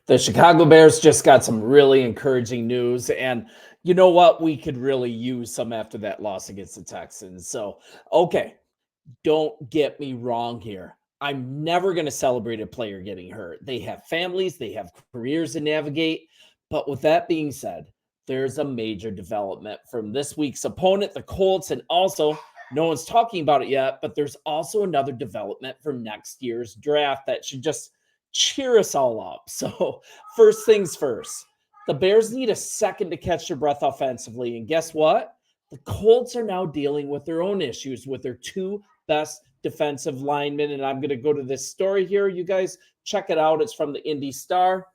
The Chicago Bears just got some really encouraging news. And you know what? We could really use some after that loss against the Texans. So, okay, don't get me wrong here. I'm never going to celebrate a player getting hurt. They have families, they have careers to navigate. But with that being said, there's a major development from this week's opponent, the Colts, and also no one's talking about it yet, but there's also another development for next year's draft that should just cheer us all up. So, first things first, the Bears need a second to catch their breath offensively. And guess what? The Colts are now dealing with their own issues with their two best defensive linemen. And I'm going to go to this story here. You guys check it out. It's from the Indy Star.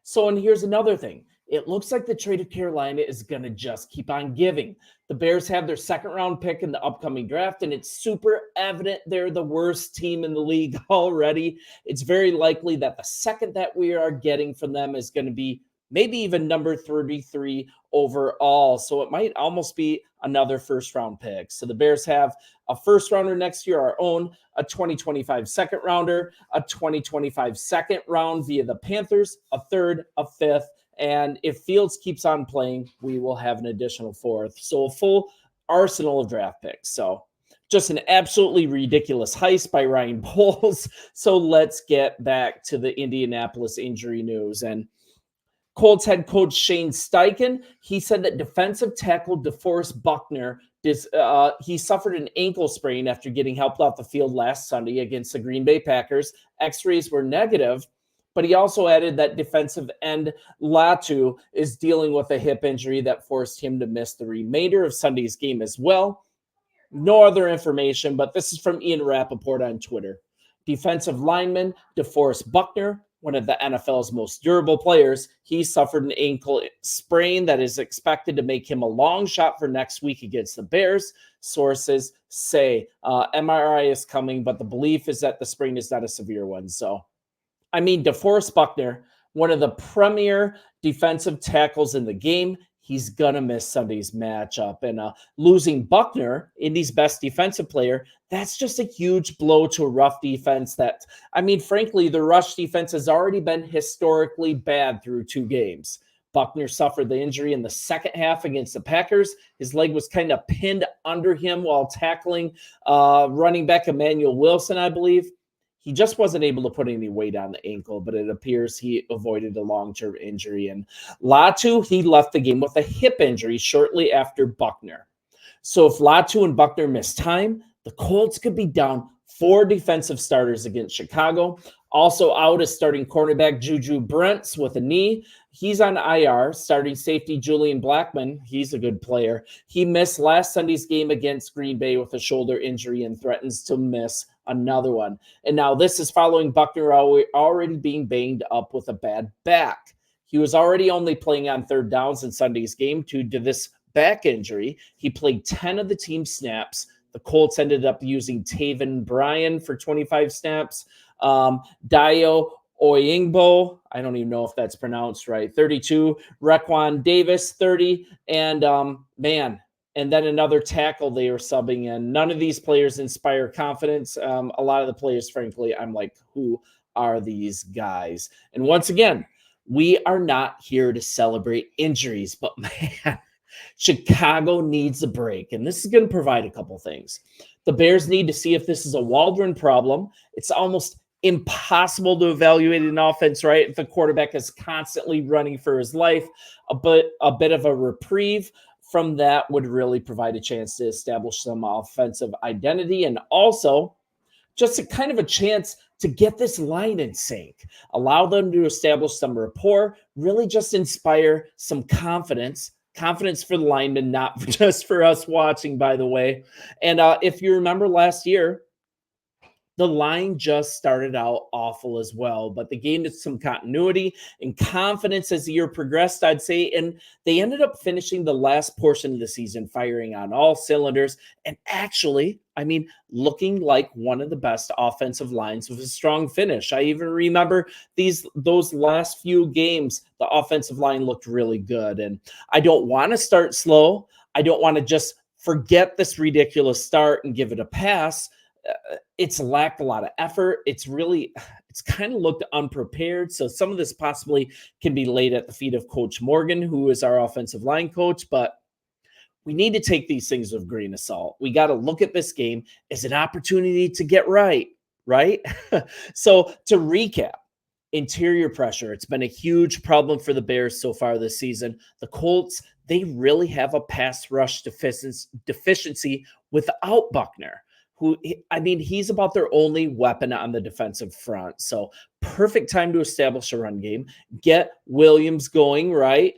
So, and here's another thing. It looks like the trade of Carolina is going to just keep on giving. The Bears have their second round pick in the upcoming draft, and it's super evident they're the worst team in the league already. It's very likely that the second that we are getting from them is going to be maybe even number 33 overall. So it might almost be another first round pick. So the Bears have a first rounder next year, our own, a 2025 second rounder, a 2025 second round via the Panthers, a third, a fifth. And if Fields keeps on playing, we will have an additional fourth. So a full arsenal of draft picks. So just an absolutely ridiculous heist by Ryan Poles. So let's get back to the Indianapolis injury news. And Colts head coach Shane Steichen, he said that defensive tackle DeForest Buckner, he suffered an ankle sprain after getting helped off the field last Sunday against the Green Bay Packers. X-rays were negative, but he also added that defensive end Latu is dealing with a hip injury that forced him to miss the remainder of Sunday's game as well. No other information, but this is from Ian Rappaport on Twitter. Defensive lineman DeForest Buckner, one of the NFL's most durable players, he suffered an ankle sprain that is expected to make him a long shot for next week against the Bears. Sources say MRI is coming, but the belief is that the sprain is not a severe one. So, I mean, DeForest Buckner, one of the premier defensive tackles in the game, he's going to miss Sunday's matchup. And losing Buckner, Indy's best defensive player, that's just a huge blow to a rough defense that, I mean, frankly, the rush defense has already been historically bad through two games. Buckner suffered the injury in the second half against the Packers. His leg was kind of pinned under him while tackling running back Emmanuel Wilson, I believe. He just wasn't able to put any weight on the ankle, but it appears he avoided a long-term injury. And Latu, he left the game with a hip injury shortly after Buckner. So if Latu and Buckner miss time, the Colts could be down 4 defensive starters against Chicago. Also out is starting cornerback Juju Brents with a knee. He's on IR. Starting safety Julian Blackmon, he's a good player. He missed last Sunday's game against Green Bay with a shoulder injury and threatens to miss another one. And now this is following Buckner already being banged up with a bad back. He was already only playing on third downs in Sunday's game due to this back injury. He played 10 of the team snaps. The Colts ended up using Taven Bryan for 25 snaps. Dio Oyingbo, I don't even know if that's pronounced right, 32. Raquan Davis, 30. And and then another tackle they were subbing in. None of these players inspire confidence. A lot of the players, frankly, I'm like, who are these guys? And once again, we are not here to celebrate injuries, but man, Chicago needs a break. And this is going to provide a couple things. The Bears need to see if this is a Waldron problem. It's almost impossible to evaluate an offense, right? If the quarterback is constantly running for his life, a bit of a reprieve from that would really provide a chance to establish some offensive identity, and also just a kind of a chance to get this line in sync, allow them to establish some rapport, really just inspire some confidence for the linemen, not just for us watching, by the way. And if you remember last year, the line just started out awful as well, but they gained some continuity and confidence as the year progressed, I'd say, and they ended up finishing the last portion of the season firing on all cylinders and actually, I mean, looking like one of the best offensive lines with a strong finish. I even remember those last few games, the offensive line looked really good, and I don't want to start slow. I don't want to just forget this ridiculous start and give it a pass. it's lacked a lot of effort. It's kind of looked unprepared. So some of this possibly can be laid at the feet of Coach Morgan, who is our offensive line coach, but we need to take these things with a grain of salt. We got to look at this game as an opportunity to get right, right? So to recap, interior pressure, it's been a huge problem for the Bears so far this season. The Colts, they really have a pass rush deficiency without Buckner, who, I mean, he's about their only weapon on the defensive front. So perfect time to establish a run game, get Williams going, right?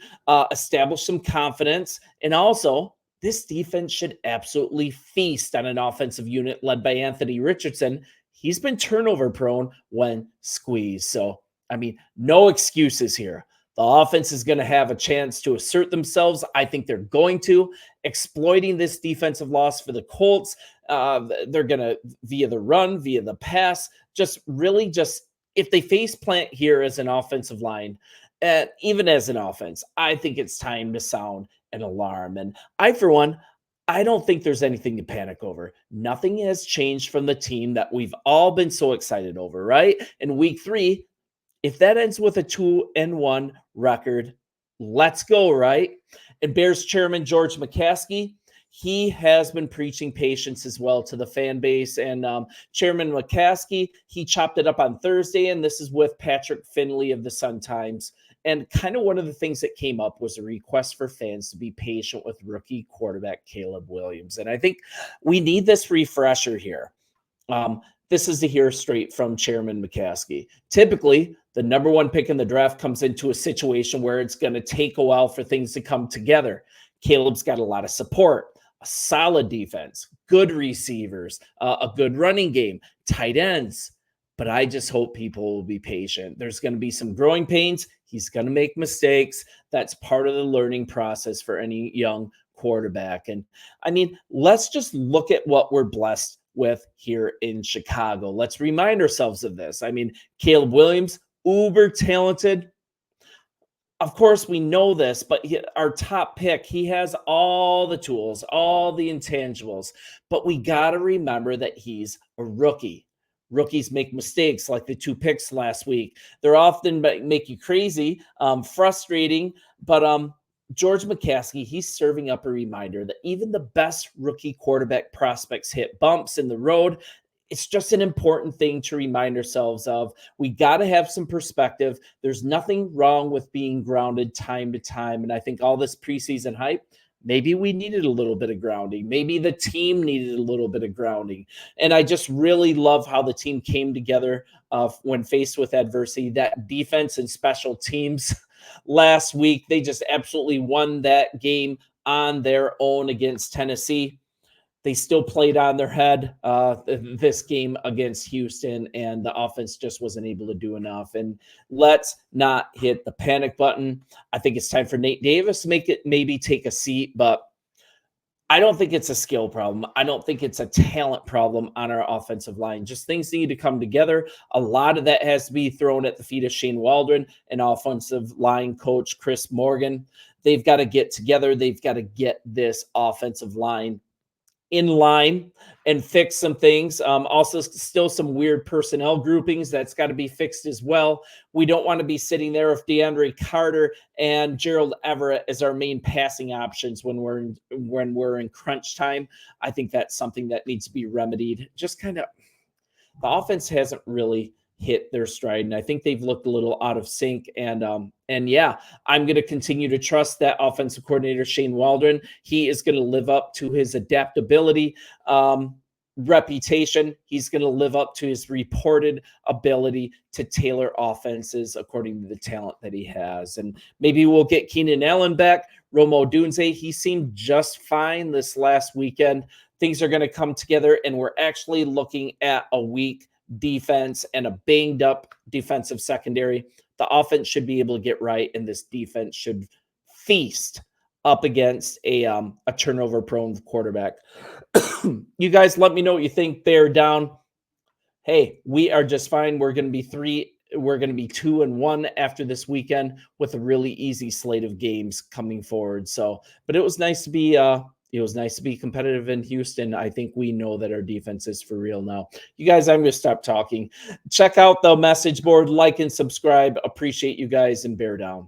Establish some confidence. And also, this defense should absolutely feast on an offensive unit led by Anthony Richardson. He's been turnover prone when squeezed. So, I mean, no excuses here. The offense is going to have a chance to assert themselves. I think they're going to, exploiting this defensive loss for the Colts. They're going to, via the run, via the pass, just if they face plant here as an offensive line, even as an offense, I think it's time to sound an alarm. And for one, I don't think there's anything to panic over. Nothing has changed from the team that we've all been so excited over, right? In week 3, if that ends with a 2-1 record, let's go, right? And Bears chairman George McCaskey, he has been preaching patience as well to the fan base. And Chairman McCaskey, he chopped it up on Thursday, and this is with Patrick Finley of the Sun-Times. And kind of one of the things that came up was a request for fans to be patient with rookie quarterback Caleb Williams. And I think we need this refresher here. This is to hear straight from Chairman McCaskey. Typically, the number 1 pick in the draft comes into a situation where it's going to take a while for things to come together. Caleb's got a lot of support, a solid defense, good receivers, a good running game, tight ends. But I just hope people will be patient. There's going to be some growing pains. He's going to make mistakes. That's part of the learning process for any young quarterback. And I mean, let's just look at what we're blessed with here in Chicago. Let's remind ourselves of this. I mean, Caleb Williams, uber talented. Of course, we know this, but our top pick, he has all the tools, all the intangibles. But we got to remember that he's a rookie. Rookies make mistakes like the 2 picks last week. They're often make you crazy, frustrating. But George McCaskey, he's serving up a reminder that even the best rookie quarterback prospects hit bumps in the road. It's just an important thing to remind ourselves of. We got to have some perspective. There's nothing wrong with being grounded time to time. And I think all this preseason hype, maybe we needed a little bit of grounding. Maybe the team needed a little bit of grounding. And I just really love how the team came together when faced with adversity. That defense and special teams last week, they just absolutely won that game on their own against Tennessee. They still played on their head this game against Houston, and the offense just wasn't able to do enough. And let's not hit the panic button. I think it's time for Nate Davis to maybe take a seat, but I don't think it's a skill problem. I don't think it's a talent problem on our offensive line. Just things need to come together. A lot of that has to be thrown at the feet of Shane Waldron and offensive line coach Chris Morgan. They've got to get together. They've got to get this offensive line in line and fix some things. Also, still some weird personnel groupings that's got to be fixed as well. We don't want to be sitting there with DeAndre Carter and Gerald Everett as our main passing options when we're in crunch time. I think that's something that needs to be remedied. Just kind of, the offense hasn't really hit their stride, and I think they've looked a little out of sync. And yeah, I'm going to continue to trust that offensive coordinator Shane Waldron. He is going to live up to his adaptability reputation. He's going to live up to his reported ability to tailor offenses according to the talent that he has. And maybe we'll get Keenan Allen back. Rome Odunze, he seemed just fine this last weekend. Things are going to come together, and we're actually looking at a weak defense and a banged up defensive secondary. The offense should be able to get right, and this defense should feast up against a turnover prone quarterback. You guys let me know what you think. Bear down. Hey, we are just fine. We're going to be 2-1 after this weekend with a really easy slate of games coming forward. So, but it was nice to be It was nice to be competitive in Houston. I think we know that our defense is for real now. You guys, I'm going to stop talking. Check out the message board, like and subscribe. Appreciate you guys, and bear down.